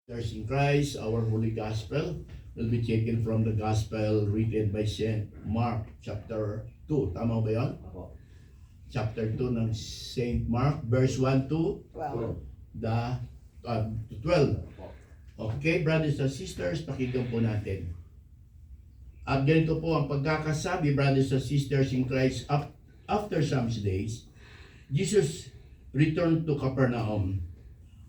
Sisters in Christ, our Holy Gospel will be taken from the Gospel written by St. Mark chapter 2. Tama ba yun? Apo. Chapter 2 ng St. Mark, verse 1 to Well, the to 12. Apo. Okay, brothers and sisters, pakinggan po natin. At ganito po ang pagkakasabi, brothers and sisters in Christ, after some days, Jesus returned to Capernaum.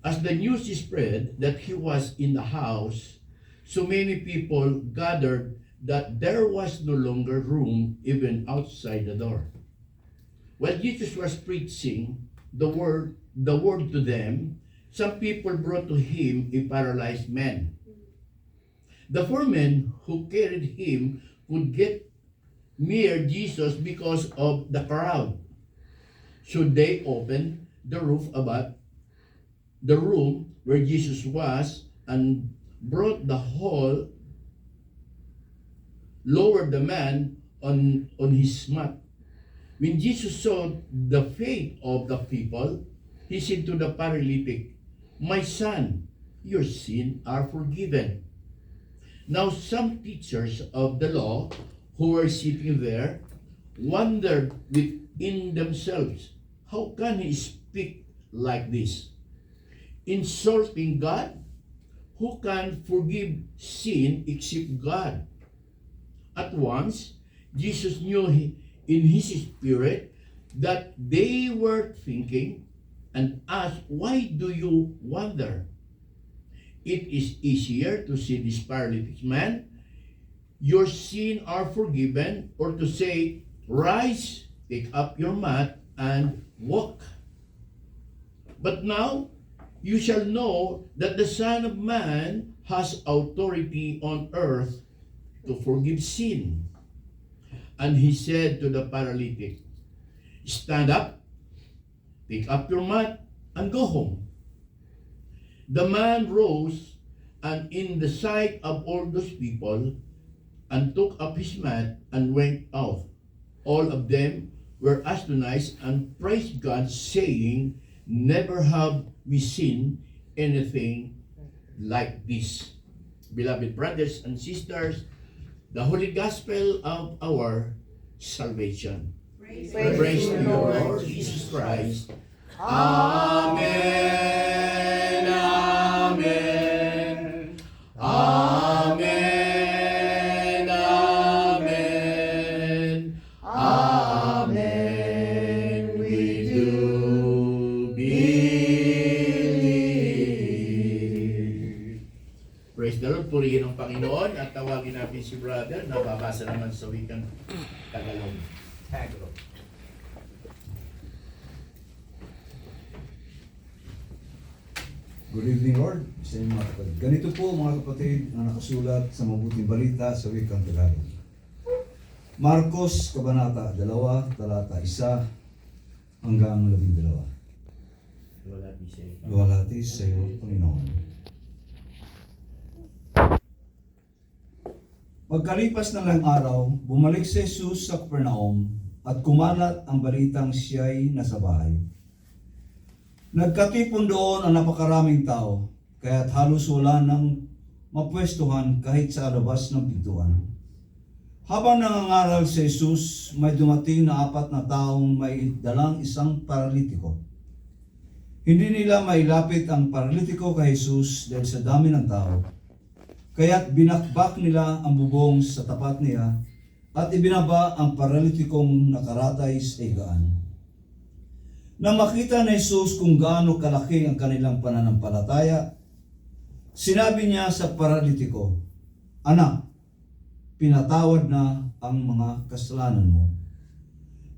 As the news spread that he was in the house, so many people gathered that there was no longer room even outside the door. While Jesus was preaching the word to them, some people brought to him a paralyzed man. The four men who carried him could get near Jesus because of the crowd. So they opened the roof above the room where Jesus was and brought the whole, lowered the man on his mat. When Jesus saw the faith of the people, he said to the paralytic, "My son, your sins are forgiven." Now some teachers of the law who were sitting there wondered within themselves, how can he speak like this? Insulting God? Who can forgive sin except God? At once, Jesus knew in his spirit that they were thinking and asked, "Why do you wonder? It is easier to say this paralytic man, 'Your sins are forgiven,' or to say, 'Rise, take up your mat and walk.' But now, you shall know that the Son of Man has authority on earth to forgive sin." And he said to the paralytic, "Stand up, pick up your mat, and go home." The man rose, and in the sight of all those people, and took up his mat and went out. All of them were astonished and praised God, saying, "Never have we seen anything like this." Beloved brothers and sisters, the Holy Gospel of our salvation. Praise To you, Lord Jesus Christ. Amen. Amen. Amen. Amen. Amen. We do believe. Praise the Lord. Purihin ang Panginoon at tawagin natin si brother na babasa naman sa wikang Tagalog. Good evening, Lord. Sa inyo mga kapatid. Ganito po mga kapatid ang nakasulat sa mabuting balita sa wikang Tagalog. Marcos, Kabanata 2, talata 1 hanggang 12. Luwalhati sa iyo, Panginoon. Pagkalipas ng ilang araw, bumalik si Jesus sa Capernaum at kumalat ang balitang siya'y nasa bahay. Nagkatipon doon ang napakaraming tao, kaya't halos wala nang mapwestuhan kahit sa labas ng pintuan. Habang nangangaral si Jesus, may dumating na 4 na taong may dalang isang paralitiko. Hindi nila mailapit ang paralitiko kay Jesus dahil sa dami ng tao. Kaya't binakbak nila ang bubong sa tapat niya at ibinaba ang paralitikong nakaratay sa higaan. Nang makita ni Jesus kung gaano kalaki ang kanilang pananampalataya, sinabi niya sa paralitiko, "Anak, pinatawad na ang mga kasalanan mo."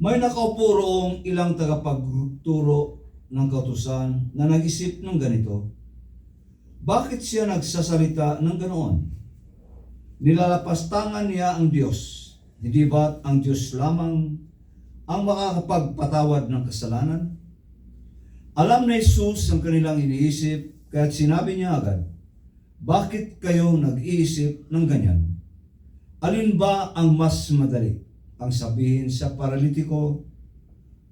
May nakaupo roong ilang tagapagturo ng kautusan na nag-isip ng ganito, bakit siya nagsasalita ng ganoon? Nilalapastangan niya ang Diyos. Hindi ba't ang Diyos lamang ang makakapagpatawad ng kasalanan? Alam na Jesus ang kanilang iniisip, kaya't sinabi niya agad, "Bakit kayo nag-iisip ng ganyan? Alin ba ang mas madali? Ang sabihin sa paralitiko,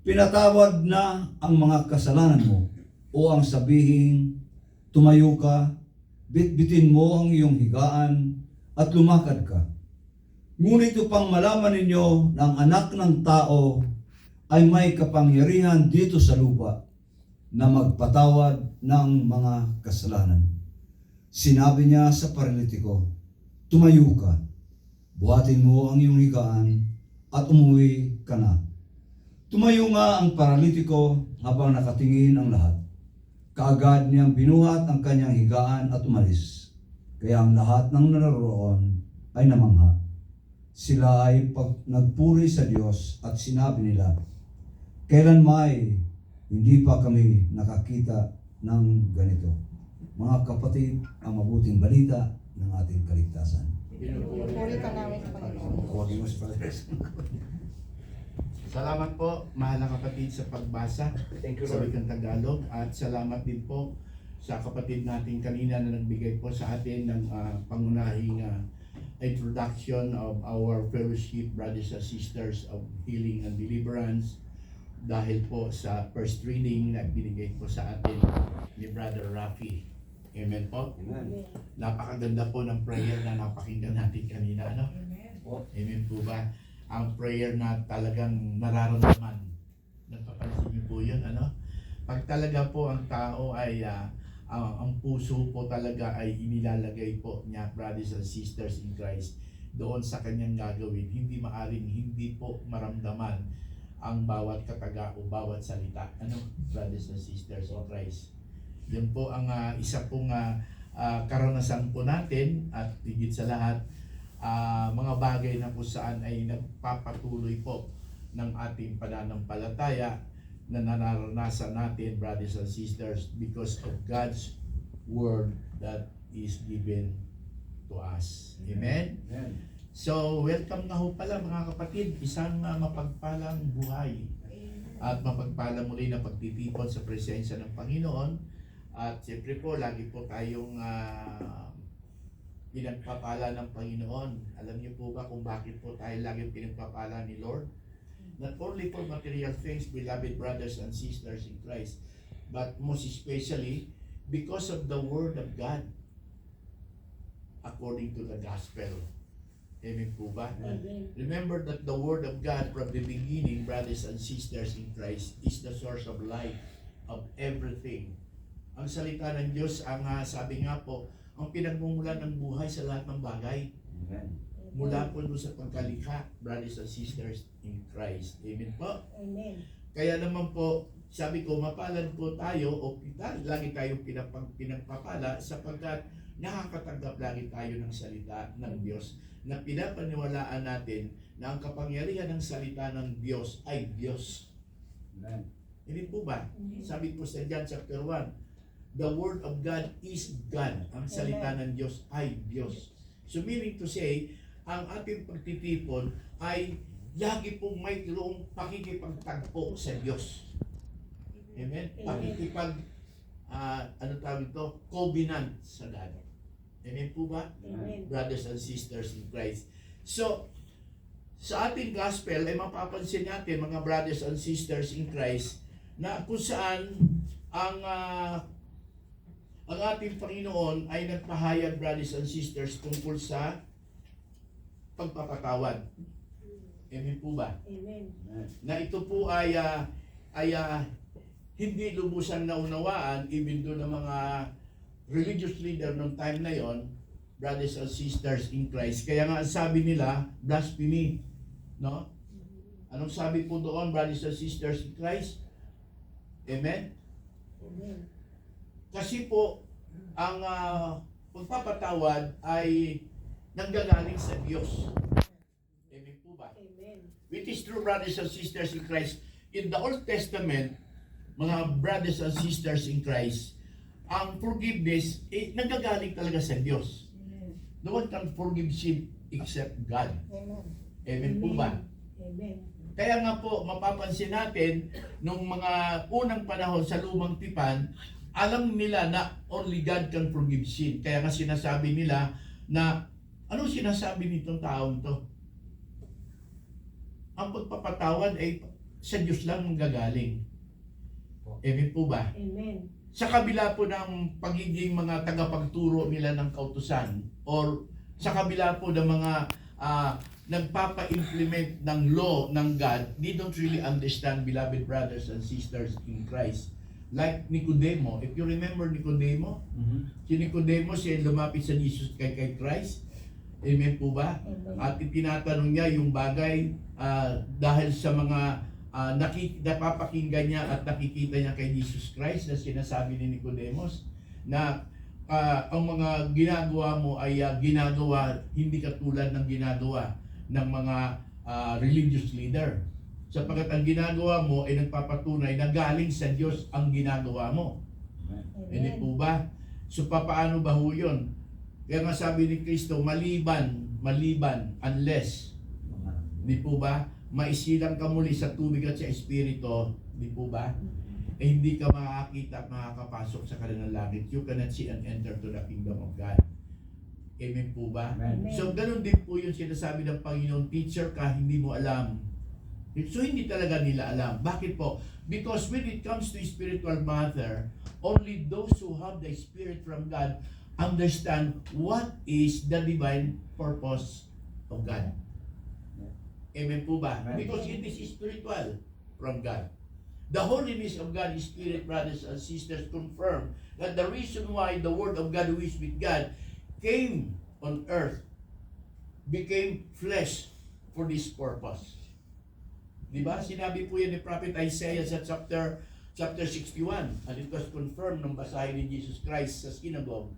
'Pinatawad na ang mga kasalanan mo,' o ang sabihin, 'Tumayo ka, Bitbitin mo ang iyong higaan at lumakad ka. Ngunit upang malaman ninyo na ang anak ng tao ay may kapangyarihan dito sa lupa na magpatawad ng mga kasalanan. Sinabi niya sa paralitiko, tumayo ka, buhatin mo ang iyong higaan at umuwi ka na. Tumayo nga ang paralitiko habang nakatingin ang lahat. Kaagad niyang binuhat ang kanyang higaan at umalis. Kaya ang lahat ng naroon ay namangha. Sila ay nagpuri sa Diyos at sinabi nila, kailan may hindi pa kami nakakita ng ganito. Mga kapatid, ang mabuting balita ng ating kaligtasan. Puri ka namin, Panginoon. Salamat po, mahal na kapatid, sa pagbasa sa wikang Tagalog, at salamat din po sa kapatid natin kanina na nagbigay po sa atin ng pangunahing introduction of our fellowship, brothers and sisters of healing and deliverance, dahil po sa first reading na binigay po sa atin ni Brother Rafi. Amen po. Amen. Napakaganda po ng prayer na napakinggan natin kanina, ano? Amen po ba? Ang prayer na talagang nararamdaman. Napapansin niyo po yun, ano? Pag talaga po ang tao ay, ang puso po talaga ay inilalagay po niya, brothers and sisters in Christ, doon sa kanyang gagawin, hindi maaring hindi po maramdaman ang bawat kataga o bawat salita. Ano, brothers and sisters in Christ? Yan po ang isa pong karanasan po natin, at higit sa lahat, mga bagay na kung saan ay nagpapatuloy po ng ating pananampalataya na nararanasan natin, brothers and sisters, because of God's word that is given to us. Amen? Amen. So, welcome na ho pala mga kapatid, isang mapagpalang buhay at mapagpalang muli na pagtitipon sa presensya ng Panginoon. At siyempre po, lagi po tayong pinagpapala ng Panginoon. Alam niyo po ba kung bakit po tayo lagi pinagpapala ni Lord? Not only for material things, beloved brothers and sisters in Christ, but most especially because of the Word of God according to the Gospel. Amen po ba? Amen. Remember that the Word of God from the beginning, brothers and sisters in Christ, is the source of life, of everything. Ang salita ng Diyos, ang sabi nga po, ang pinagmumulan ng buhay sa lahat ng bagay. Amen. Mula po doon sa pagkalikha, brothers and sisters in Christ. Amen po? Amen. Kaya naman po, sabi ko, mapalad po tayo, o lagi tayong pinagpapala, sapagkat nakakatanggap lagi tayo ng salita ng Diyos, na pinapaniwalaan natin na ang kapangyarihan ng salita ng Diyos ay Diyos. Amen. Hindi po ba? Sabi po sa John chapter 1, the Word of God is God. Ang salita ng Diyos ay Diyos. So meaning to say, ang ating pagtitipon ay lagi pong may mayroong pakikipagtagpo sa Diyos. Amen? Pakikipag, ano tawag ito? Covenant sa God. Amen po ba? Amen. Brothers and sisters in Christ. So, sa ating gospel ay mapapansin natin, mga brothers and sisters in Christ, na kung saan ang ating Panginoon ay nagpahayag, brothers and sisters, tungkol sa pagpapatawad. Amen po ba? Amen. Na ito po ay hindi lubusang naunawaan even doon ng mga religious leader ng time na yon, brothers and sisters in Christ. Kaya nga ang sabi nila, blasphemy. No? Anong sabi po doon, brothers and sisters in Christ? Amen? Amen. Kasi po, ang pagpapatawad ay nanggagaling sa Diyos. Amen po ba? Amen. Which is true, brothers and sisters in Christ. In the Old Testament, mga brothers and sisters in Christ, ang forgiveness, nanggagaling talaga sa Diyos. No one can forgive sin except God. Amen. Amen po ba? Amen. Kaya nga po, mapapansin natin, nung mga unang panahon sa lumang tipan, alam nila na only God can forgive sin. Kaya nga sinasabi nila na, ano sinasabi nitong taong to? Ang pagpapatawad ay sa Diyos lang manggagaling. Amen po ba? Amen. sa kabila po ng pagiging mga tagapagturo nila ng kautusan or sa kabila po ng mga nagpapa-implement ng law ng God, they don't really understand, beloved brothers and sisters in Christ. Like Nicodemo, if you remember Nicodemo, si Nicodemo siya lumapit sa Jesus kay Christ. Amen po ba? Amen. At itinatanong niya yung bagay dahil sa mga napapakinggan niya at nakikita niya kay Jesus Christ na sinasabi ni Nicodemus na ang mga ginagawa mo ay ginagawa hindi katulad ng ginagawa ng mga religious leader. Sapagkat ang ginagawa mo ay nagpapatunay na galing sa Diyos ang ginagawa mo. Hindi po ba? So papaano ba ho yun? Kaya nga sabi ni Kristo, maliban, unless, di po ba, maisilang ka muli sa tubig at sa Espiritu, di po ba, eh hindi ka makakita at makakapasok sa kanilang langit. You cannot see and enter to the kingdom of God. Amen po ba? Amen. So ganun din po yung sinasabi ng Panginoon, teacher ka, hindi mo alam. So hindi talaga nila alam. Bakit po? Because when it comes to spiritual matter, only those who have the Spirit from God understand what is the divine purpose of God. Amen po ba? Amen. Because it is spiritual from God. The holiness of God is Spirit, brothers and sisters, confirm that the reason why the Word of God, who is with God, came on earth, became flesh for this purpose. Diba? Sinabi po yan ni Prophet Isaiah sa chapter 61, and it was confirmed nung basahin ni Jesus Christ sa synagogue.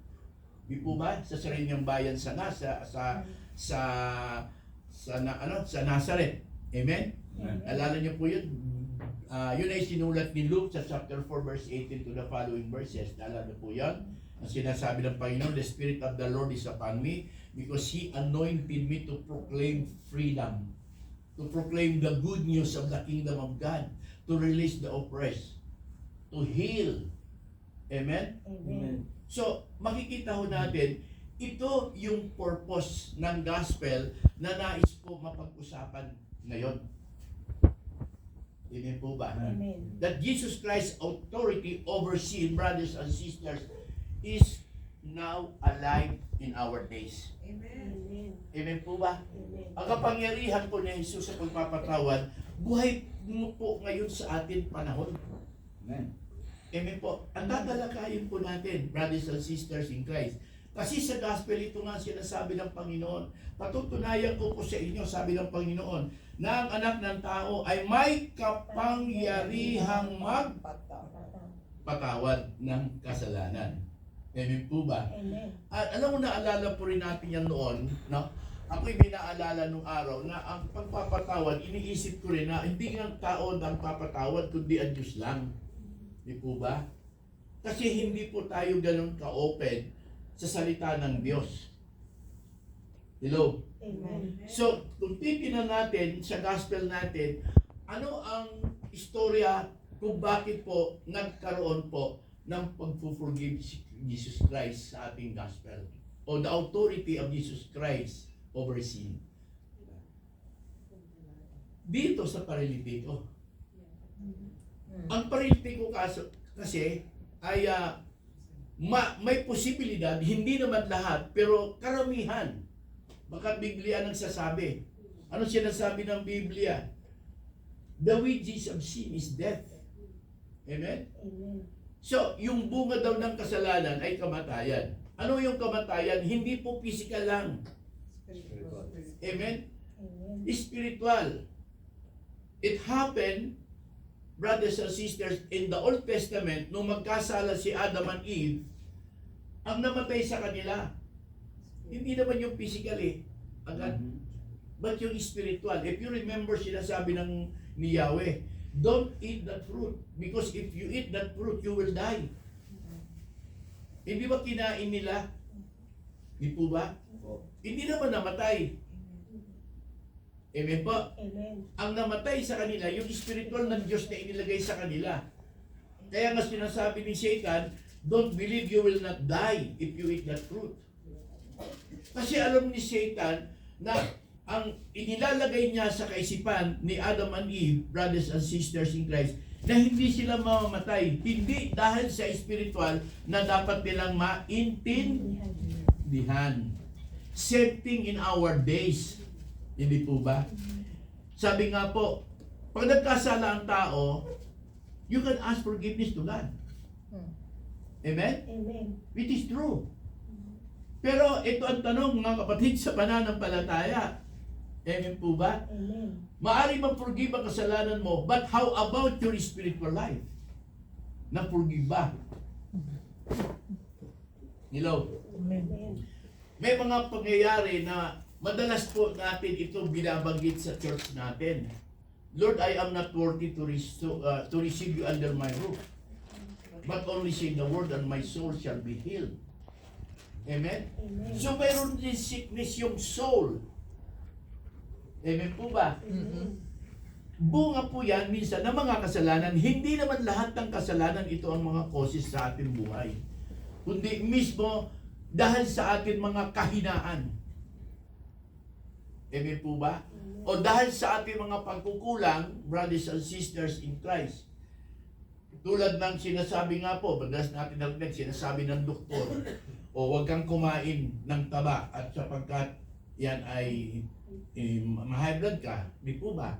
Di po ba? Sa sarili niyang bayan sa Nazareth. Amen? Alala niyo po yun? Yun ay sinulat ni Luke sa chapter 4 verse 18 to the following verses. Alala niyo po yan? Ang sinasabi ng Panginoon, the Spirit of the Lord is upon me because He anointed me to proclaim freedom, to proclaim the good news of the kingdom of God, to release the oppressed, to heal. Amen? Amen. So, makikita ho natin, ito yung purpose ng gospel na nais po mapag-usapan ngayon. Amen po ba? Amen. That Jesus Christ's authority over sin, brothers and sisters, is now alive in our days. Amen. Amen po ba? Amen. Ang kapangyarihan po ni Jesus sa pagpapatawad, buhay mo po ngayon sa atin panahon. Amen. Amen po. Ang tatalakayin po natin, brothers and sisters in Christ. Kasi sa gospel, ito nga sinasabi ng Panginoon. Patutunayan ko po sa inyo, sabi ng Panginoon, na ang anak ng tao ay may kapangyarihang magpatawad ng kasalanan. Amen po ba? Amen. At alam mo, naalala po rin natin yan noon, no? Ako'y may naalala nung araw na ang pagpapatawad, iniisip ko rin na hindi nga tao ang papatawad, kundi ang Diyos lang. Di po ba? Kasi hindi po tayo ganun ka-open sa salita ng Diyos. Hello? Amen. So, kung titignan natin sa gospel natin, ano ang istorya kung bakit po nagkaroon po ng pag-forgive si Jesus Christ sa ating gospel? O the authority of Jesus Christ over sin. Dito sa paralitiko. Ang paralitiko kasi ay may posibilidad, hindi naman lahat, pero karamihan. Baka Biblia nagsasabi. Ano sinasabi ng Biblia? The wages of sin is death. Amen? Amen. So, yung bunga daw ng kasalanan ay kamatayan. Ano yung kamatayan? Hindi po physical lang. Amen? Amen. Spiritual. It happened, brothers and sisters, in the Old Testament, nung magkasala si Adam and Eve, ang namatay sa kanila, hindi naman yung physical agad, but yung spiritual. If you remember, sinasabi ni Yahweh, don't eat that fruit, because if you eat that fruit, you will die. Hindi ba kinain nila? Di po ba? Hindi naman namatay. Amen po? Amen. Ang namatay sa kanila, yung spiritual ng Diyos na inilagay sa kanila. Kaya nga sinasabi ni Satan, don't believe you will not die if you eat that fruit. Kasi alam ni Satan na ang inilalagay niya sa kaisipan ni Adam and Eve, brothers and sisters in Christ, na hindi sila mamamatay. Hindi dahil sa spiritual na dapat nilang maintindihan. Same thing in our days. Hindi po ba? Sabi nga po, pag nagkasala ang tao, you can ask forgiveness to God. Amen? Amen. Which is true. Pero ito ang tanong mga kapatid sa pananampalataya. Amen po ba? Amen. Maari mag-forgive ang kasalanan mo, but how about your spiritual life? Na-forgive ba? Hello? Amen. May mga pangyayari na madalas po natin ito binabanggit sa church natin. Lord, I am not worthy to receive you under my roof. But only say the word and my soul shall be healed. Amen? Amen. So mayroon din sickness yung soul. Amen po ba? Amen. Bunga po yan minsan ng mga kasalanan. Hindi naman lahat ng kasalanan ito ang mga causes sa ating buhay. Kundi mismo dahil sa ating mga kahinaan. Amen po ba? O dahil sa ating mga pagkukulang, brothers and sisters in Christ. Tulad ng sinasabi nga po, madalas natin narinig, sinasabi ng doktor, o huwag kang kumain ng taba at sapagkat yan ay ma-high blood ka, di po ba?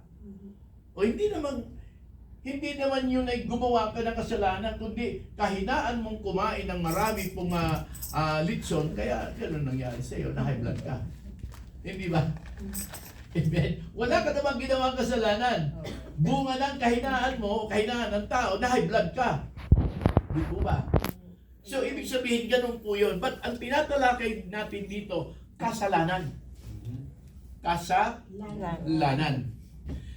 O hindi naman yun ay gumawa ka ng kasalanan, kundi kahinaan mong kumain ng marami pong litson, kaya gano'n nangyari sa iyo, na-high blood ka. Hindi ba? Amen. Wala ka namang ginawang kasalanan. Bunga ng kahinaan mo, kahinaan ng tao, na-high blood ka. Di po ba? So, ibig sabihin, ganun po yun. But ang tinatalakay natin dito, kasalanan. Kasalanan.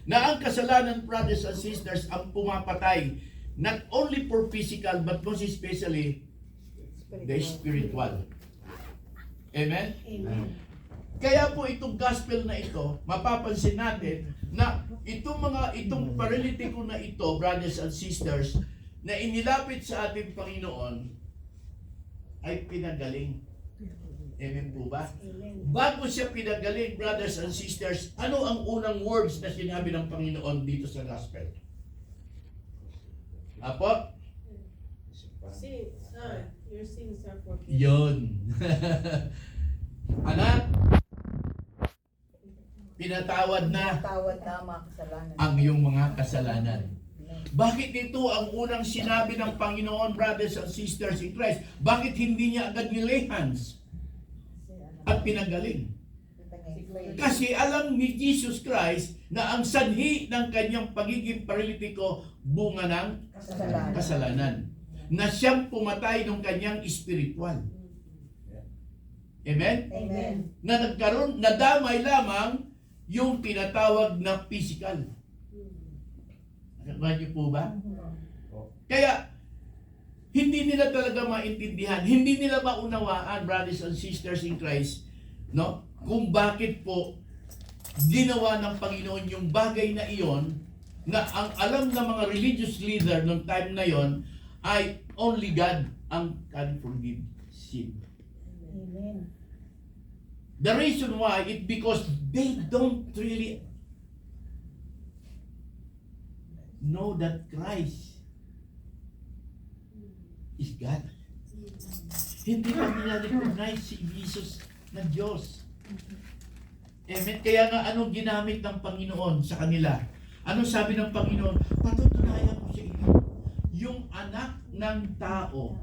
Na ang kasalanan, brothers and sisters, ang pumapatay, not only for physical, but most especially, the spiritual. Amen? Amen. Kaya po itong gospel na ito, mapapansin natin na itong paralitiko na ito, brothers and sisters, na inilapit sa ating Panginoon, ay pinagaling. Amen po ba? Amen. Bago siya pinagaling, brothers and sisters, ano ang unang words na sinabi ng Panginoon dito sa gospel? Apo? Your sins are forgiven. Yun. Anak, pinatawad na Tawad na ang mga kasalanan. ang iyong mga kasalanan. Bakit ito ang unang sinabi ng Panginoon, brothers and sisters in Christ? Bakit hindi niya agad nilay hands at pinagaling? Kasi alam ni Jesus Christ na ang sanhi ng kanyang pagiging paralitiko bunga ng kasalanan. Na siyang pumatay ng kanyang spiritual. Amen? Amen. Na nagkaroon, nadamay lamang yung tinatawag na physical. Nakakaya niyo po ba? Kaya, hindi nila talaga maintindihan, hindi nila maunawaan, brothers and sisters in Christ, no? Kung bakit po ginawa ng Panginoon yung bagay na iyon, na ang alam ng mga religious leader ng time na yon ay only God ang can forgive sin. Amen. The reason why is because they don't really know that Christ is God. Hindi pa nila recognize si Jesus na Diyos. Amen. Kaya nga anong ginamit ng Panginoon sa kanila? Anong sabi ng Panginoon? Patutunayan ko sa inyo. Yung anak ng tao.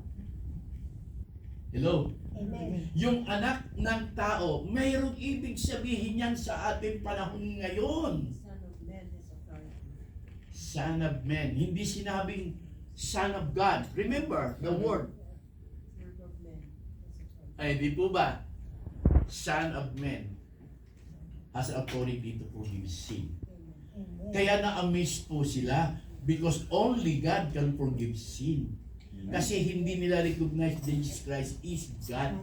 Hello? Amen. Yung anak ng tao, mayroong ibig sabihin yan sa ating panahon ngayon. Son of Man. Hindi sinabing Son of God. Remember the word. Ay, di po ba? Son of Man has authority to forgive sin. Amen. Kaya na-amaze po sila because only God can forgive sin. Kasi hindi nila recognize Jesus Christ is God.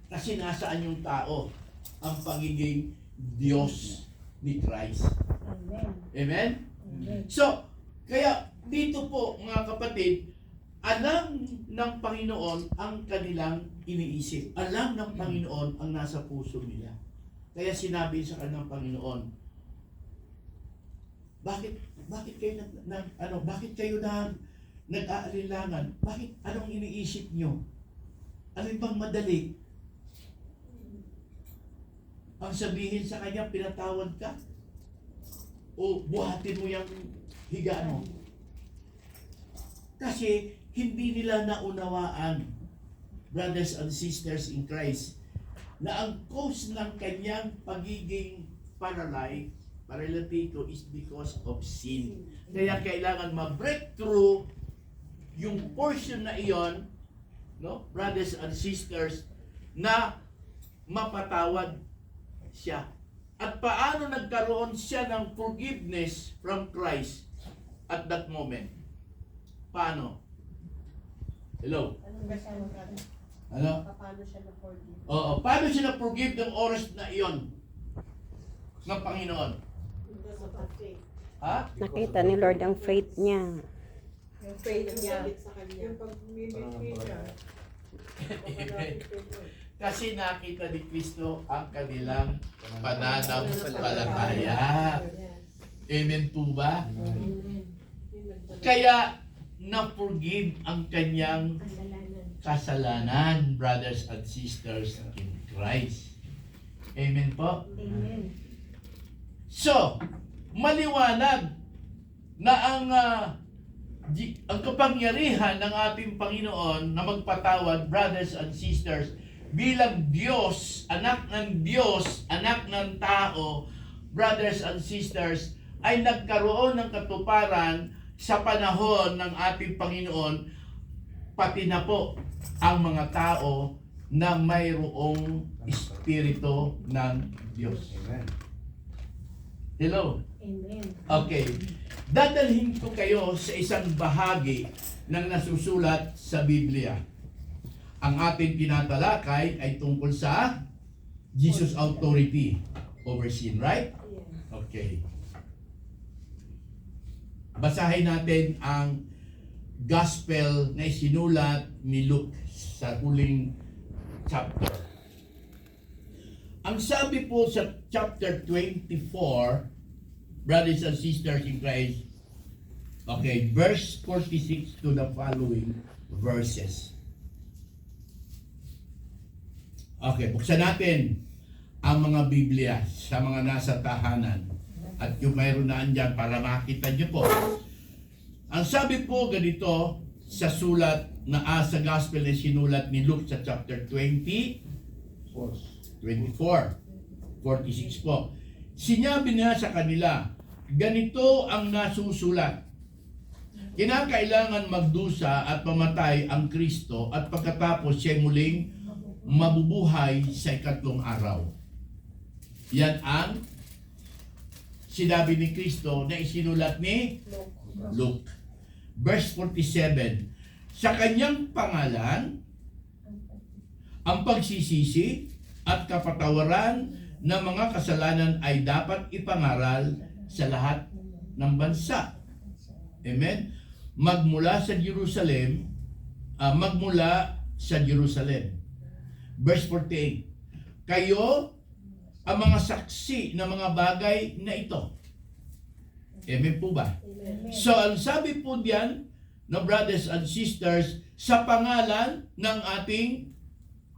Kasi nasaan yung tao? Ang pagiging Diyos ni Christ. Amen. Amen? Amen. So, kaya dito po mga kapatid, alam ng Panginoon ang kanilang iniisip. Alam ng Panginoon ang nasa puso nila. Kaya sinabi sa kanilang Panginoon, bakit kayo bakit kayo nag-aalilangan? Bakit anong iniisip nyo? Ano bang madali? Ang sabihin sa kanya, pinatawad ka? O buhatin mo yung higaan mo? Kasi hindi nila naunawaan, brothers and sisters in Christ, na ang cause ng kanyang pagiging paralytico is because of sin. Kaya kailangan ma-breakthrough yung portion na iyon, no, brothers and sisters, na mapatawad siya. At paano nagkaroon siya ng forgiveness from Christ at that moment? Paano? Hello? Ano ba siya Ano? Paano siya na-forgive? Oo, paano siya na-forgive ng oras na iyon ng Panginoon? Because of the faith. Ha? Nakita ni Lord ang faith niya. Yung faith niya. Sa kanya. Yung pag-mimit niya. Kasi nakita ni Kristo ang kanilang pananampalataya. Amen po ba? Kaya na-forgive ang kanyang kasalanan, brothers and sisters in Christ. Amen po? Amen. So, maliwanag na ang kapangyarihan ng ating Panginoon na magpatawad, brothers and sisters, bilang Diyos, anak ng Diyos, anak ng tao, brothers and sisters, ay nagkaroon ng katuparan sa panahon ng ating Panginoon, pati na po ang mga tao na mayroong Espiritu ng Diyos. Amen. Hello? Amen. Okay. Dadalhin ko kayo sa isang bahagi ng nasusulat sa Biblia. Ang ating tinatalakay ay tungkol sa Jesus' authority over sin, right? Okay. Basahin natin ang gospel na isinulat ni Luke sa huling chapter. Ang sabi po sa chapter 24, brothers and sisters in Christ, okay, verse 46 to the following verses. Okay, buksan natin ang mga Biblia sa mga nasa tahanan. At yung mayroon na andyan para makita nyo po. Ang sabi po ganito sa sulat na sa gospel na sinulat ni Luke sa chapter 24, 46 po. Sinabi niya sa kanila, ganito ang nasusulat. Kinakailangan magdusa at mamatay ang Kristo at pagkatapos siya muling mabubuhay sa ikatlong araw. Yan ang sinabi ni Kristo na isinulat ni Luke. Verse 47, sa kanyang pangalan, ang pagsisisi at kapatawaran ng mga kasalanan ay dapat ipangaral sa lahat ng bansa. Amen? Magmula sa Jerusalem. Verse 48, kayo ang mga saksi ng mga bagay na ito. Amen po ba? Amen. So, ang sabi po diyan, no, brothers and sisters, sa pangalan ng ating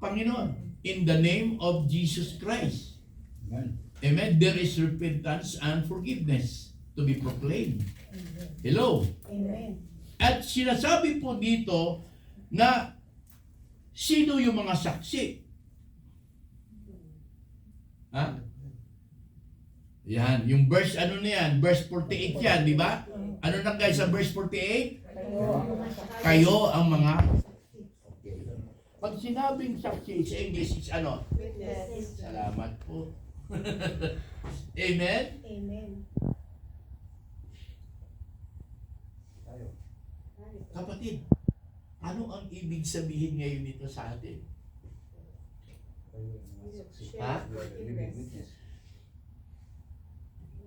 Panginoon, in the name of Jesus Christ. Amen. Amen. There is repentance and forgiveness to be proclaimed. Hello. Amen. At sinasabi po dito na sino yung mga saksi? Ha? Yan, yung verse ano na yan? Verse 48 yan, di ba? Ano na guys sa verse 48? Kayo ang mga pag sinabing saksi sa English is ano? Witness. Salamat po. Amen? Amen. Kapatid, ano ang ibig sabihin ngayon nito sa atin? Ha?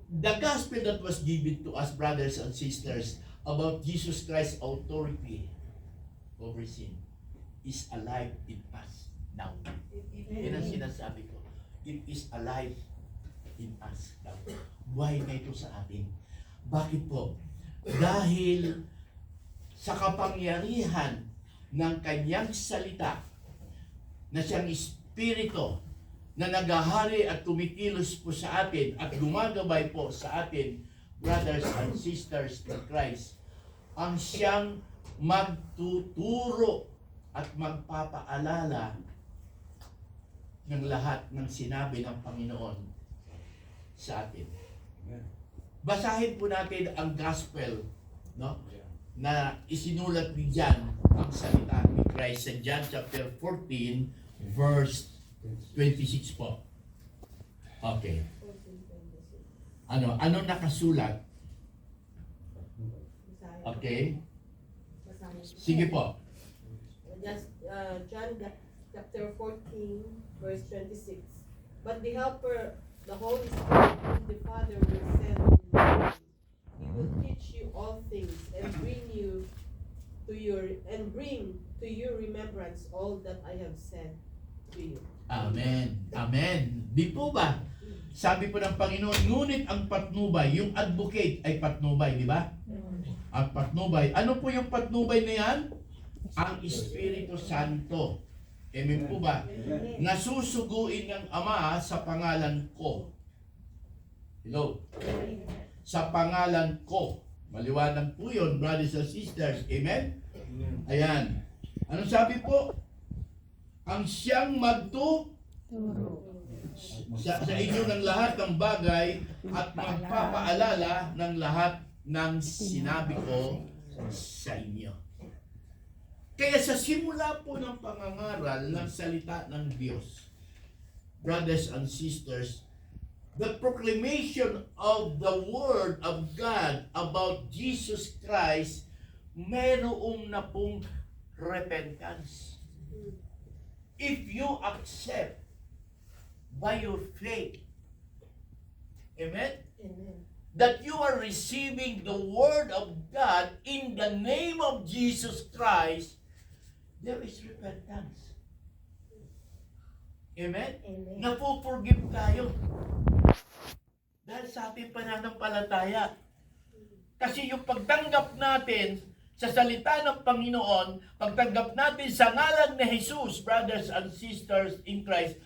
The gospel that was given to us, brothers and sisters, about Jesus Christ's authority over sin is alive in us now. Yan ang sinasabi ko. It is alive in us now. Buhay na ito sa atin. Bakit po? Dahil sa kapangyarihan ng kanyang salita na siyang Espiritu na naghahari at tumikilos po sa atin at gumagabay po sa atin, brothers and sisters in Christ, ang siyang magtuturo at magpapaalala ng lahat ng sinabi ng Panginoon sa atin. Basahin po natin ang gospel, no? Na isinulat ni John, ang salita ni Christ sa John chapter 14 verse 26 po. Okay. Ano nakasulat? Okay. Sige po. Just John chapter 14 verse 26. But the helper, the Holy Spirit, whom the Father will send in my name, he will teach you all things and bring to your remembrance all that I have said to you. Amen. Amen. Di po ba? Sabi po ng Panginoon, ngunit ang patnubay, yung advocate ay patnubay, di ba? Ang patnubay. Ano po yung patnubay na yan? Ang Espiritu Santo. Amen po ba? Nasusuguin ng Ama sa pangalan ko. Hello? Sa pangalan ko. Maliwanag po yun, brothers and sisters. Amen? Ayan. Anong sabi po? Ang siyang sa inyo ng lahat ng bagay at magpapaalala ng lahat ng sinabi ko sa inyo. Kaya sa simula po ng pangangaral ng salita ng Diyos, brothers and sisters, the proclamation of the Word of God about Jesus Christ, mayroong na pong repentance. If you accept by your faith, amen? Amen. That you are receiving the Word of God in the name of Jesus Christ, there is repentance. Amen? Amen. Napo-forgive tayo. Dahil sa ating pananampalataya. Kasi yung pagtanggap natin sa salita ng Panginoon, pagtanggap natin sa ngalan ni Jesus, brothers and sisters in Christ,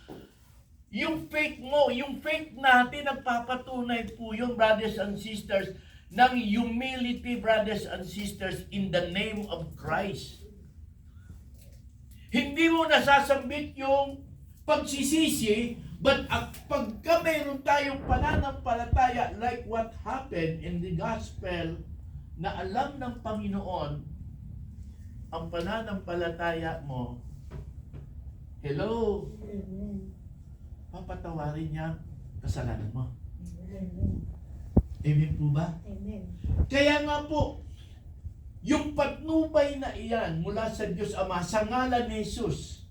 yung faith mo, yung faith natin, nagpapatunay po yun, brothers and sisters, ng humility, brothers and sisters, in the name of Christ. Hindi mo nasasambit yung pagsisisi, but pagka mayroon tayong pananampalataya, like what happened in the gospel, na alam ng Panginoon, ang pananampalataya mo, hello, Amen. papatawarin niya kasalanan mo. Amen. Amen po ba? Amen. Kaya nga po, yung patnubay na iyan mula sa Diyos Ama sa ngalan ni Jesus,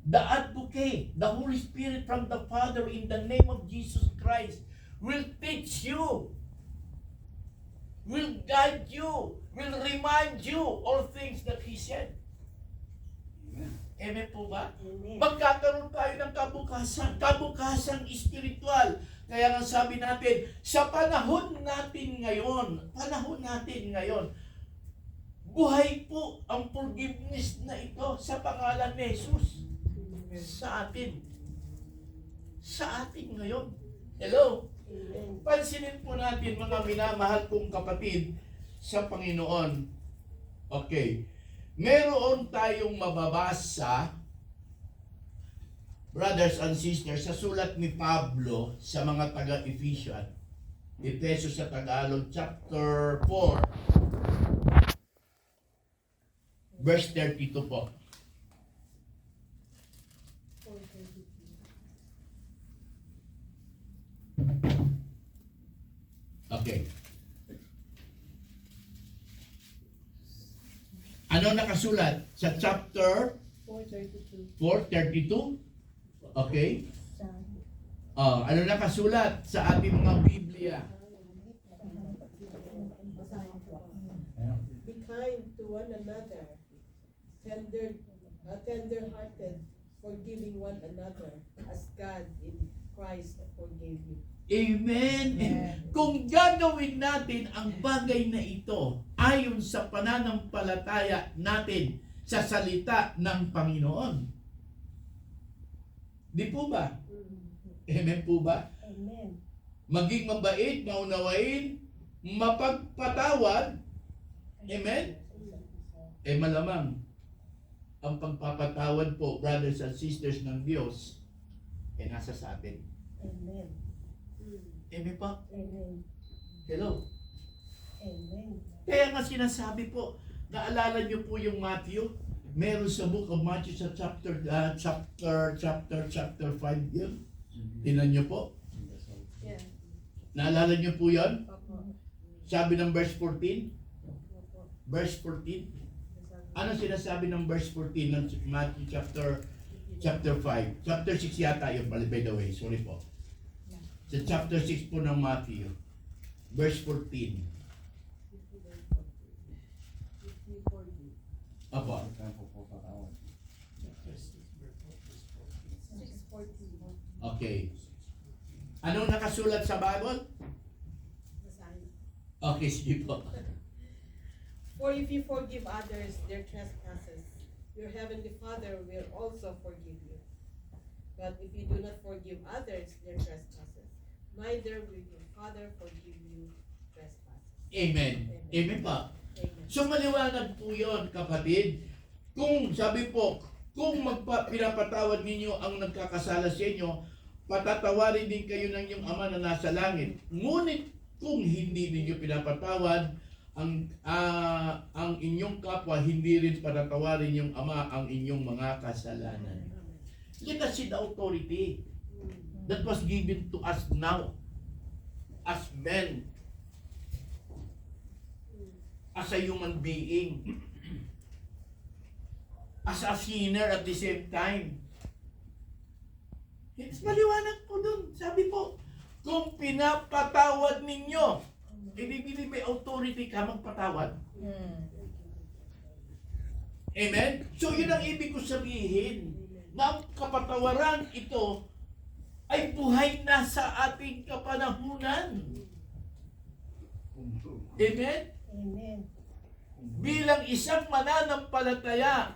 the advocate, the Holy Spirit from the Father in the name of Jesus Christ will teach you, will guide you, will remind you all things that He said. Amen po ba? Amen. Magkakaroon tayo ng kabukasang espiritual. Kaya nga sabi natin, sa panahon natin ngayon, buhay po ang forgiveness na ito sa pangalan ni Jesus sa atin. Sa atin ngayon. Hello? Amen. Pansinin po natin mga minamahal kong kapatid sa Panginoon. Okay. Meron tayong mababasa, brothers and sisters, sa sulat ni Pablo sa mga taga-Ephesian. Efeso sa Tagalog, chapter 4, verse 32 po. Okay. Ano nakasulat sa chapter 4:32. 4:32? Okay. Ano nakasulat sa ating mga Biblia? Be kind to one another, tender-hearted, forgiving one another, as God Christ forgave you. Amen. Kung gagawin natin ang bagay na ito ayon sa pananampalataya natin sa salita ng Panginoon. Di po ba? Amen po ba? Amen. Maging mabait, maunawain, mapagpatawad. Amen? Eh malamang, ang pagpapatawad po, brothers and sisters ng Diyos, eh nasa sa atin. Amen. Amen po? Amen. Hello? Amen. Kaya nga sinasabi po, naalala niyo po yung Matthew? Meron sa book of Matthew sa chapter 5 yun. Tinan niyo po. Yeah. Naalala niyo po yun? Opo. Sabi ng verse 14? Opo. Verse 14? Ano sinasabi ng verse 14 ng Matthew chapter 5? Chapter 6 yata yun, by the way. Sorry po. Sa chapter 6 po ng Matthew, verse 14. Apo. Okay. Anong nakasulat sa Bible? Okay, sige po. For if you forgive others their trespasses, your heavenly Father will also forgive you. But if you do not forgive others their trespasses, neither will your Father forgive you trespasses. Amen. Amen pa. Amen. So maliwanag po yun, kapatid. Kung, sabi po, kung pinapatawad ninyo ang nagkakasala sa inyo, patatawarin din kayo ng inyong Ama na nasa langit. Ngunit kung hindi ninyo pinapatawad ang inyong kapwa, hindi rin patatawarin yung Ama ang inyong mga kasalanan. Let us see the authority that was given to us now as men, as a human being, as a sinner at the same time. It's maliwanag po dun. Sabi po, kung pinapatawad ninyo, ibig may authority ka magpatawad. Amen? So yun ang ibig ko sabihin, na ang kapatawaran ito ay buhay na sa ating kapanahunan. Amen? Amen. Bilang isang mananampalataya,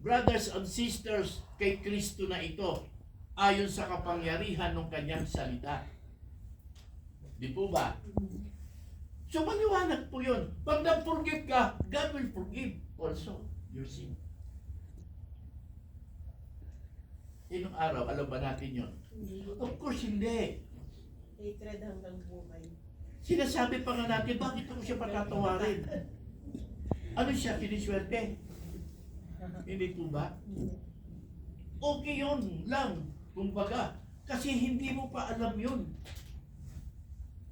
brothers and sisters, kay Kristo na ito, ayon sa kapangyarihan ng kanyang salita. Di po ba? So maliwanag po yun. Pag na-forgive ka, God will forgive also your sin. Inong araw, alam ba natin yun? Of course, hindi. Hatred hanggang buhay. Sinasabi pa nga natin, bakit ako siya patatawarin? Ano siya, siniswerte? Hindi po ba? Okay yun lang, kumbaga. Kasi hindi mo pa alam yun.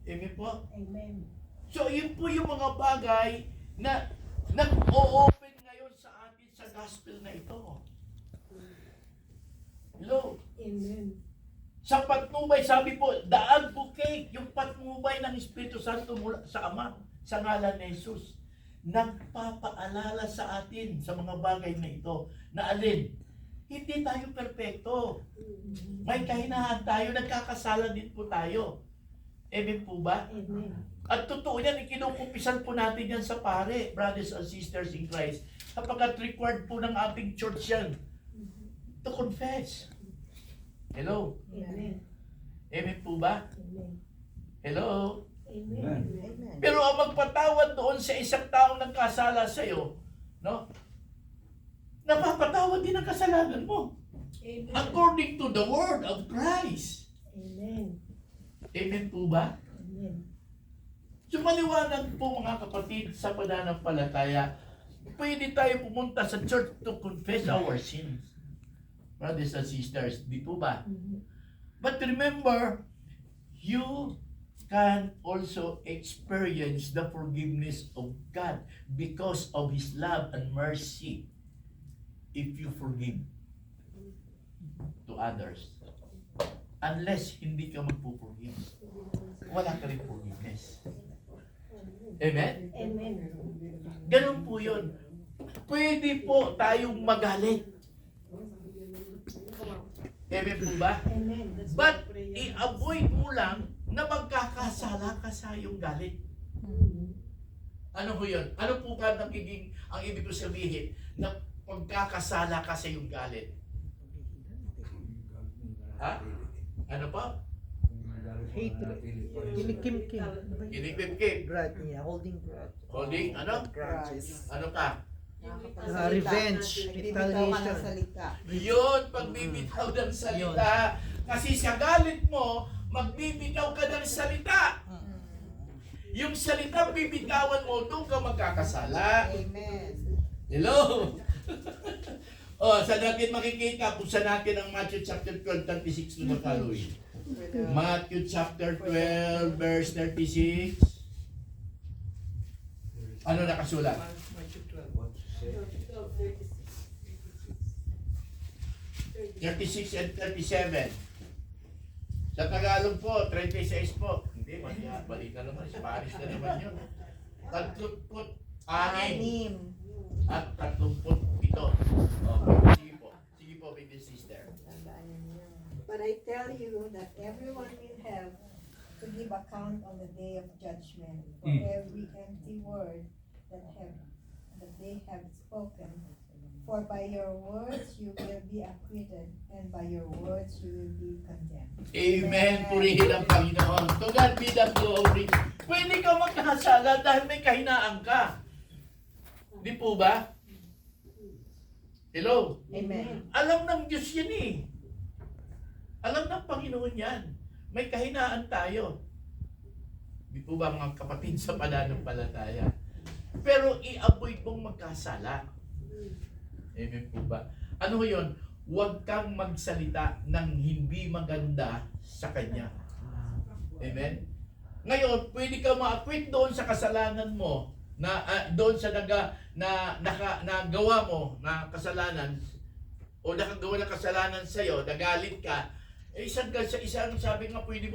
Amen po? Amen. So, yun po yung mga bagay na nag-o-open ngayon sa atin sa gospel na ito. Hello? Amen. Sa patnubay, sabi po, the advocate, yung patnubay ng Espiritu Santo mula sa Ama, sa ngalan ni Jesus, nagpapaalala sa atin sa mga bagay na ito, na alin, hindi tayo perpekto. May kahinahan tayo, nagkakasala din po tayo. Amen po ba? Amen. At totoo yan, ikinukumpisan po natin yan sa pare, brothers and sisters in Christ. Kapag required po ng ating church yan, to confess. Hello? Amen. Amen po ba? Amen. Hello? Amen. Amen. Pero ang magpatawad doon sa isang taong nagkasala sa iyo, no? Napapatawad din ang kasalanan mo. Amen. According to the word of Christ. Amen. Amen po ba? Amen. So maliwanag po mga kapatid sa pananampalataya, pwede tayo pumunta sa church to confess our sins. Brothers and sisters, di po ba? But remember, you can also experience the forgiveness of God because of His love and mercy if you forgive to others. Unless hindi ka magpo-forgive, wala ka rin forgiveness. Amen? Amen. Ganun po yun. Pwede po tayong magalit. Amen po ba? Amen. That's But what prayer is. i-avoid mo lang na magkakasala ka sa iyong galit. Ano po yun? Ano po ba nagiging, ang ibig ko sabihin, na pagkakasala ka sa iyong galit? Ha? Ano pa? Kinikimkim. Kinikip-kip. Grudge niya, holding grudge. Holding, ano? Grudges. Ano ka? Revenge, retaliation. Yun, pagbibitaw ng salita. Kasi sa galit mo, magbibitaw ka ng salita. Yung salita bibitawan mo, doon ka magkakasala. Amen. Hello? Sa natin makikita, buksan natin ang Matthew chapter 12, 36 to the following. Matthew chapter 12, verse 36. Ano nakasulat? 36 and 37. Sa Tagalog po, 36 po. Hindi, balik na naman. Spanish na naman yun. 36 at 37. Sige po. Sige po, big sister. But I tell you that everyone will have to give account on the day of judgment for every empty word that they have spoken. For by your words you will be acquitted, and by your words you will be condemned. Amen. Purihin ang Panginoon. To God be the glory. Pwede ka magkakasala dahil may kahinaan ka. Di po ba? Hello? Amen. Alam ng Diyos yan eh. Alam ng Panginoon yan. May kahinaan tayo. Di po ba mga kapatid sa pananampalataya? Pero i-avoid mong magkasala. Amen po ba? Ano yun? Huwag kang magsalita ng hindi maganda sa Kanya. Amen? Ngayon, pwede ka ma-acquit doon sa kasalanan mo, na doon sa nagawa mo na kasalanan, o nakagawa ng kasalanan sa'yo, nagalit ka, isang sabi nga, pwede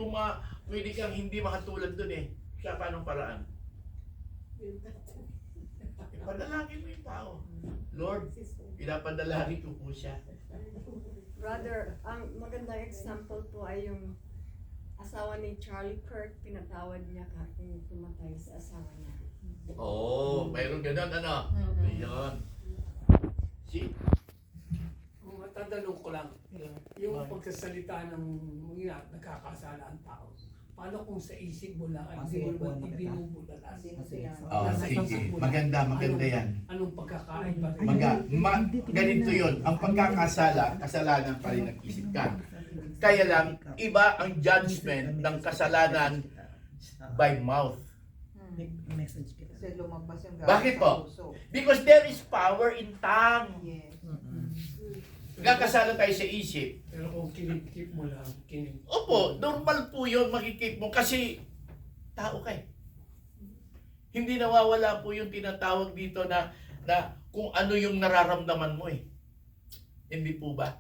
kang hindi makatulad doon eh. Sa paanong paraan? Ipadalangin mo yung tao. Lord, pinapadalangin ko po siya. Brother, ang magandang example po ay yung asawa ni Charlie Kirk, pinatawad niya kung pumatay sa asawa niya. Mayroon ganun, ano? Ayun. See? Kung matatanong ko lang, yung pagsasalita ng mga nagkakasala ang tao, paano kung sa isip mo lang ay binubulalas? Sige. Maganda yan. Anong pagkakaiba? Ganito yun. Ang pagkakasala, kasalanan pa rin ang isip ka. Kaya lang, iba ang judgment ng kasalanan by mouth. Message kita. Kasi lumabas yung Bakit po? Because there is power in tongue. Yes. Nagkakasala tayo sa isip. Pero kung kinip-kip mo lang, Opo, normal po yun makikip mo kasi tao ka eh. Hindi nawawala po yung tinatawag dito na kung ano yung nararamdaman mo eh. Hindi po ba?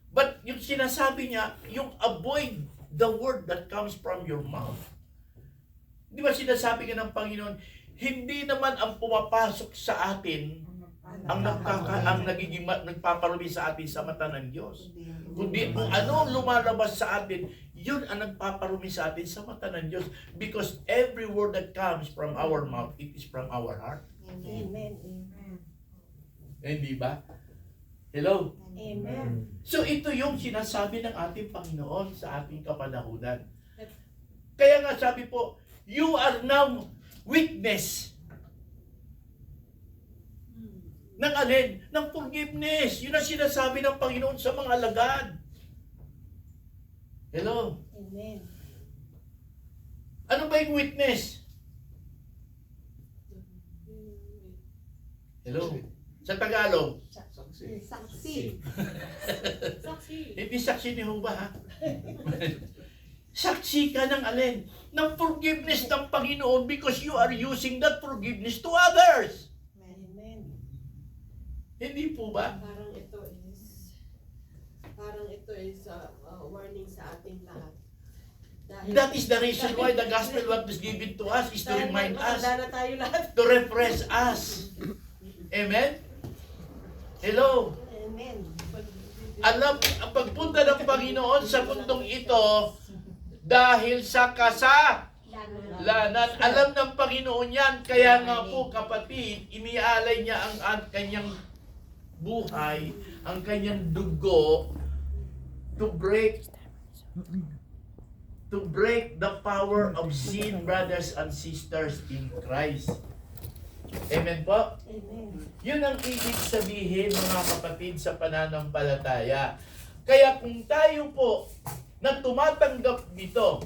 But yung sinasabi niya, yung avoid the word that comes from your mouth. Di ba sinasabi nga ng Panginoon, hindi naman ang pumapasok sa atin ang nagpaparumi sa atin sa mata ng Diyos. Kundi kung ano lumalabas sa atin, yun ang nagpaparumi sa atin sa mata ng Diyos. Because every word that comes from our mouth, it is from our heart. Amen. Hindi ba? Hello? Amen. So ito yung sinasabi ng ating Panginoon sa ating kapanahunan. Kaya nga sabi po, you are now witness ng alin? Ng forgiveness. Yun ang sinasabi ng Panginoon sa mga alagad. Hello? Amen. Ano ba yung witness? Hello? Sa Tagalog? Saksi. Saksi. Hindi saksi ni Jehovah, ha? Saksi ka ng alin? Ng forgiveness ng Panginoon because you are using that forgiveness to others. Amen. Hindi po ba? Parang ito is warning sa ating lahat. Dahil That is the reason why the gospel what was given to us is to dahil remind us, magpapala na tayo lahat. to refresh us. Amen? Hello? Amen. alam ang pagpunta ng Panginoon sa mundong ito dahil sa kasalanan. Alam ng Panginoon yan. Kaya nga po kapatid, inialay niya ang kanyang buhay, ang kanyang dugo to break the power of sin, brothers and sisters in Christ. Amen po? Amen. Yun ang ibig sabihin, mga kapatid, sa pananampalataya. Kaya kung tayo po na tumatanggap dito,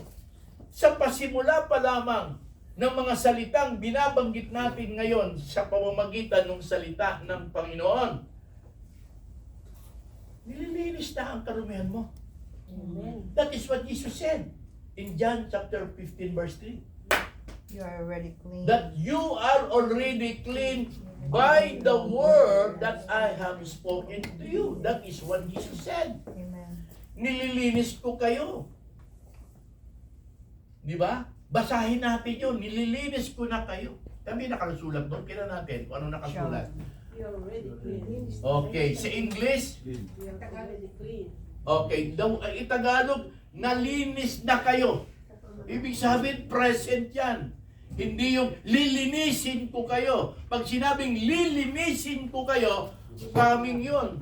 sa pasimula pa lamang ng mga salitang binabanggit natin ngayon sa pamamagitan ng salita ng Panginoon, nililinis na ang karumihan mo. Amen. That is what Jesus said in John chapter 15 verse 3. You are already clean. That you are already clean by the word that I have spoken to you. That is what Jesus said. Amen. Nililinis ko kayo. Di ba? Basahin natin yun. Nililinis ko na kayo. Kami nakasulat doon. Kailan natin kung ano nakasulat. We are already clean. Okay. Sa English, We are already clean. okay. Itagalog, nalinis na kayo. Ibig sabihin, present yan. Hindi yung lilinisin ko kayo. Pag sinabing lilinisin ko kayo, coming yun.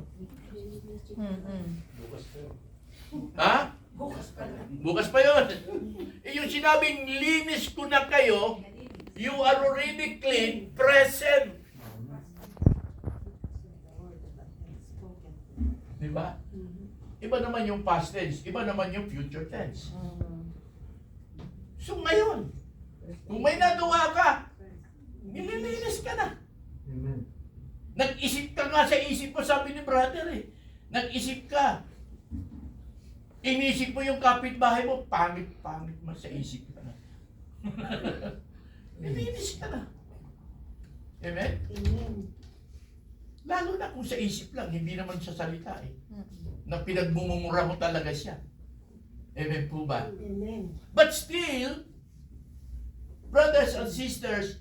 Ha? Bukas pa yun. Yung sinabing linis ko na kayo, you are already clean, present. Diba? Iba naman yung past tense, iba naman yung future tense. So ngayon, kung may nagawa ka, nililinis ka na. Nag-isip ka nga sa isip mo, sabi ni brother eh. Nag-isip ka. Inisip mo yung kapitbahay mo, pangit-pangit mo sa isip ka na. Nilinis ka na. Amen? Amen. Lalo na kung sa isip lang, hindi naman sa salita eh. Na pinagmumura mo talaga siya. Amen po ba? Amen. But still, brothers and sisters,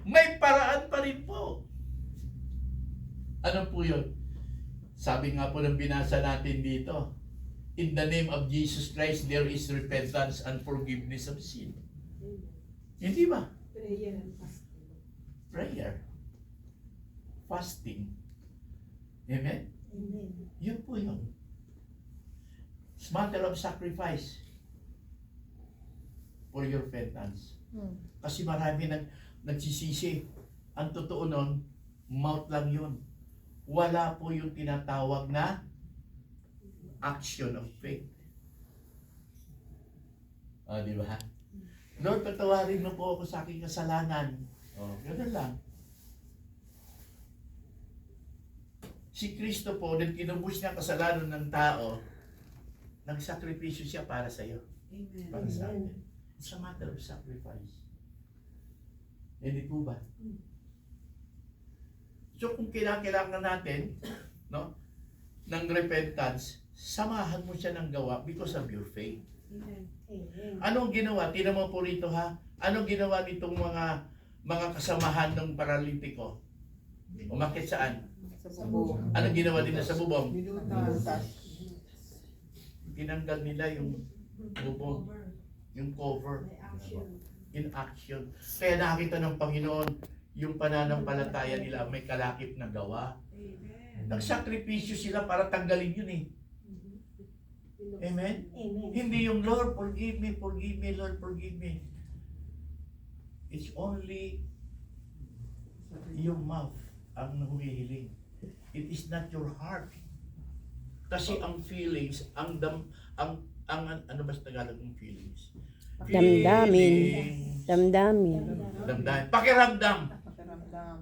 may paraan pa rin po. Ano po yun? Sabi nga po ng binasa natin dito, in the name of Jesus Christ, there is repentance and forgiveness of sin. Hindi ba? Prayer and fasting. Prayer. Fasting. Amen? Amen. Yun po yun. It's matter of sacrifice for your repentance. Kasi marami nagsisisi. Ang totoo nun, mouth lang yun. Wala po yung tinatawag na action of faith. O, di ba? Lord, patawarin mo po ako sa aking kasalanan. O, gano'n lang. Si Kristo po, nang tinubos niya ang kasalanan ng tao, nagsakripisyo siya para sa iyo. Amen. Para sa atin. It's a matter of sacrifice. Hindi po ba? So kung kailangan natin, no, ng repentance, samahan mo siya ng gawa because of your faith. Amen. Amen. Anong ginawa? Tingnan mo po rito ha. Anong ginawa nitong mga kasamahan ng paralitiko? Umakit saan? Sa bubong. Anong ginawa nila sa bubong? Minutas. Tinanggal nila yung bubong, yung cover. May action. In action. Kaya nakita ng Panginoon yung pananampalataya nila may kalakip na gawa. Amen. Nagsakripisyo sila para tanggalin yun eh. Amen? Amen. Hindi yung Lord, forgive me, Lord, forgive me. It's only your mouth ang humihiling. It is not your heart. Kasi ang feelings, ano ba sa Tagalog ng feelings? Damdamin. Feelings. Damdamin. Damdamin. Pakiramdam. Pakiramdam.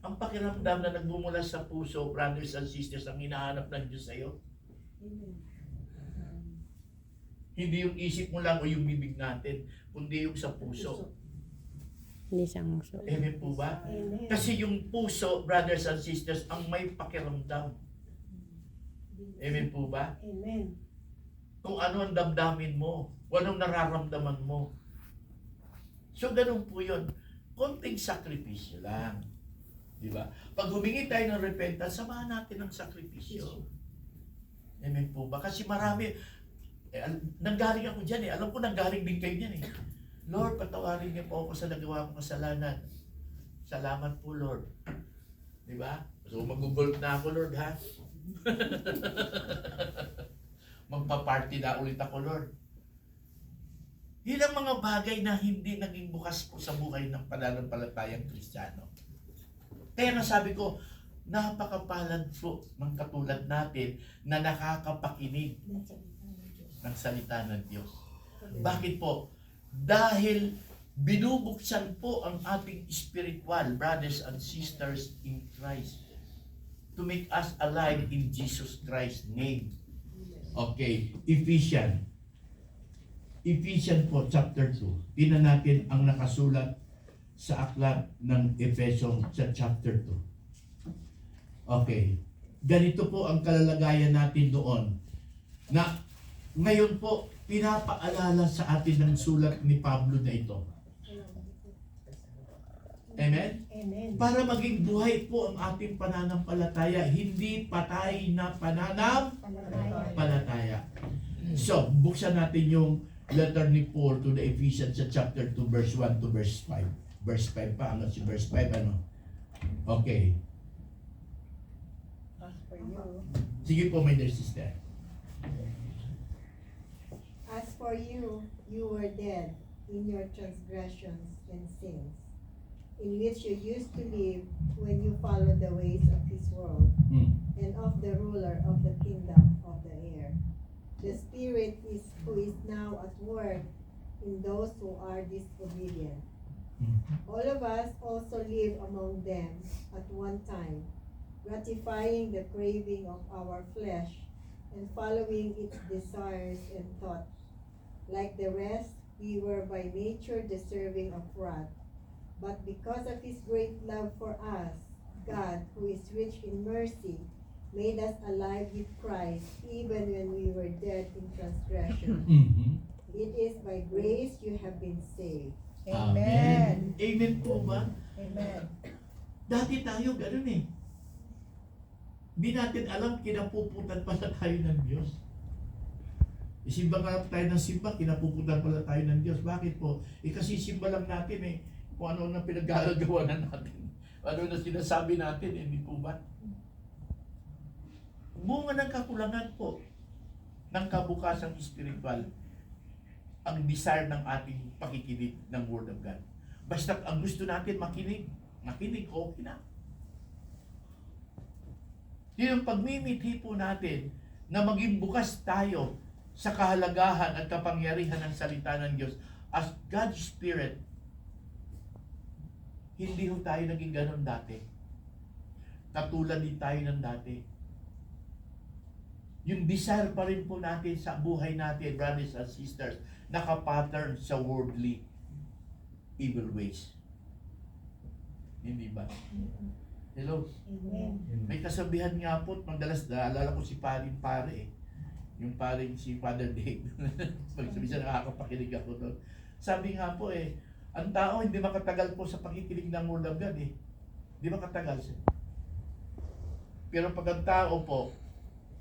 Ang pakiramdam na nagbumula sa puso, brothers and sisters, ang hinahanap ng Diyos sa'yo. Hindi yung isip mo lang o yung bibig natin, kundi yung sa puso. Hindi sa nguso. Amen po ba? Amen. Kasi yung puso, brothers and sisters, ang may pakiramdam. Amen po ba? Amen. Kung ano ang damdamin mo, kung anong nararamdaman mo. So, ganun po yun. Konting sakripisyo lang. Di ba? Pag humingi tayo ng repentance, samahan natin ng sakripisyo. Amen po ba? Kasi marami, nanggaling ako dyan eh. Alam ko nanggaling din kayo dyan eh. Lord, patawarin niyo po ako sa nagawa kong kasalanan. Salamat po, Lord. Di ba? So, mag-gold na ako, Lord, ha? Magpa-party na ulit ako, Lord. Yun ang mga bagay na hindi naging bukas po sa buhay ng pananampalatayang Kristiyano. Kaya nasabi ko, napakapalad po ng katulad natin na nakakapakinig ng salita ng Diyos. Bakit po? Dahil binubuksan po ang ating spiritual brothers and sisters in Christ to make us alive in Jesus Christ's name. Okay, Ephesians po, chapter 2. Tingnan natin ang nakasulat sa aklat ng Efeso sa chapter 2. Okay, ganito po ang kalalagayan natin doon na ngayon po, pinapaalala sa atin ng sulat ni Pablo na ito. Amen? Amen. Para maging buhay po ang ating pananampalataya, hindi patay na pananampalataya. So, buksan natin yung letter ni Paul to the Ephesians sa chapter 2, verse 1 to verse 5. Verse 5 pa, ano si verse 5, ano? Okay. As for you, Sige po, my dear sister. As for you, you were dead in your transgressions and sins, in which you used to live when you followed the ways of this world and of the ruler of the kingdom of the air. The Spirit who is now at work in those who are disobedient. All of us also live among them at one time, gratifying the craving of our flesh and following its desires and thoughts. Like the rest, we were by nature deserving of wrath. But because of His great love for us, God, who is rich in mercy, made us alive with Christ even when we were dead in transgression. It is by grace you have been saved. Amen. Amen po ba? Amen. Dati tayo ganun eh. Di natin alam, kinapuputan pala tayo ng Diyos. Isimba nga tayo ng simba, kinapuputan pala tayo ng Diyos. Bakit po? Kasi simba lang natin eh. Kung ano na pinagagawa na natin. Ano na sinasabi natin, hindi po ba? Bunga ng kakulangan po ng kabukasang spiritual ang desire ng ating pakikinig ng Word of God. Basta ang gusto natin makinig, okay na. Yun ang pagmimithi po natin na maging bukas tayo sa kahalagahan at kapangyarihan ng salita ng Diyos as God's Spirit. Hindi ho tayo naging ganun dati. Katulad din tayo ng dati. Yung desire pa rin po natin sa buhay natin, brothers and sisters, nakapattern sa worldly evil ways. Hindi ba? Hello? Amen. May kasabihan nga po, madalas naalala ko si paring pare eh. Yung paring si Father Dave. Pagsabi siya, nakakapakinig ako doon. Sabi nga po eh, ang tao hindi makatagal po sa pakikinig ng Word of God eh. Hindi makatagal siya. Pero pag ang tao po,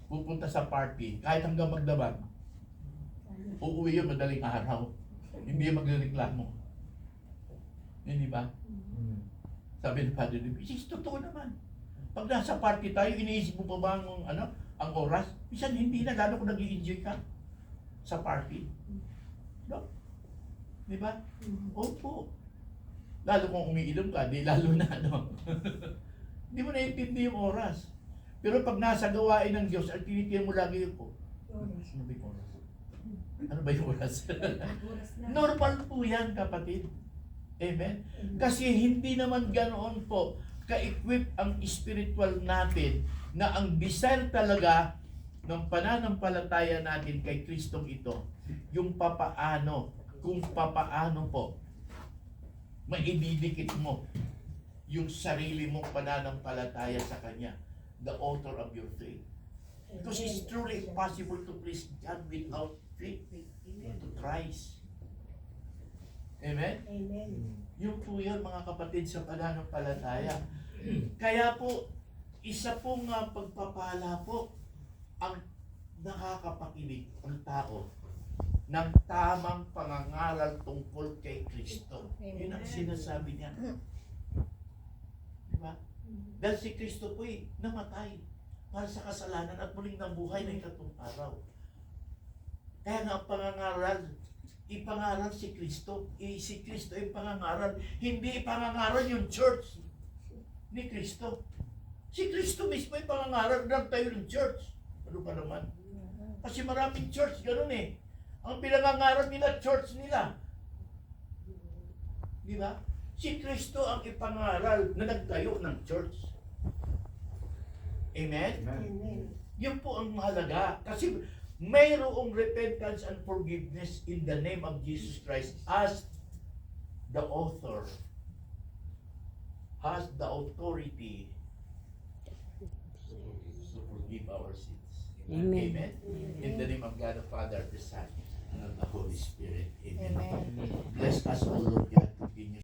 pupunta sa party, kahit hanggang magdamag, uuwi yun madaling araw. Hindi yun magreklamo. Hindi ba? Sabi ng Father Dave, is totoo naman. Pag nasa party tayo, iniisip mo pa ba ang oras? Minsan hindi na, lalo kung nag-i-enjoy ka sa party. No? Di ba? Opo. Lalo kung umiinom ka, di lalo na, no? Hindi mo naintindi yung oras. Pero pag nasa gawain ng Diyos, at tinitiyan mo lagi yung, ano ba yung oras? Ano ba yung oras? Normal po yan, kapatid. Amen? Kasi hindi naman ganoon po ka-equip ang spiritual natin na ang desire talaga ng pananampalataya natin kay Kristong ito, yung papaano, kung papaano po maididikit mo yung sarili mong pananampalataya sa Kanya, the author of your faith. Because it's truly impossible to please God without faith to Christ. Amen? Amen. Yun po yun, mga kapatid, sa pananampalataya. Kaya po, isa pong pagpapala po ang nakakapakinig ang tao ng tamang pangangaral tungkol kay Kristo. Yun ang sinasabi niya. Diba? Dahil si Kristo po'y namatay para sa kasalanan at muling nabuhay na ikatong araw. Kaya nga ang pangangaral, ipangaral si Kristo. Si Kristo ay pangangaral. Hindi ipangangaral yung church ni Kristo. Si Kristo mismo ay pangangaral. Nagtayo ng church. Ano pa naman? Kasi maraming church, ganun eh. Ang pinangangaral nila, church nila. Di ba? Si Kristo ang ipangaral na nagtayo ng church. Amen? Amen. Yun po ang mahalaga. Kasi mayroong repentance and forgiveness in the name of Jesus Christ as the author, has the authority to forgive our sins. Amen. Amen? In the name of God the Father, the Son, and of the Holy Spirit. Amen. Amen. Bless us, O Lord God, continue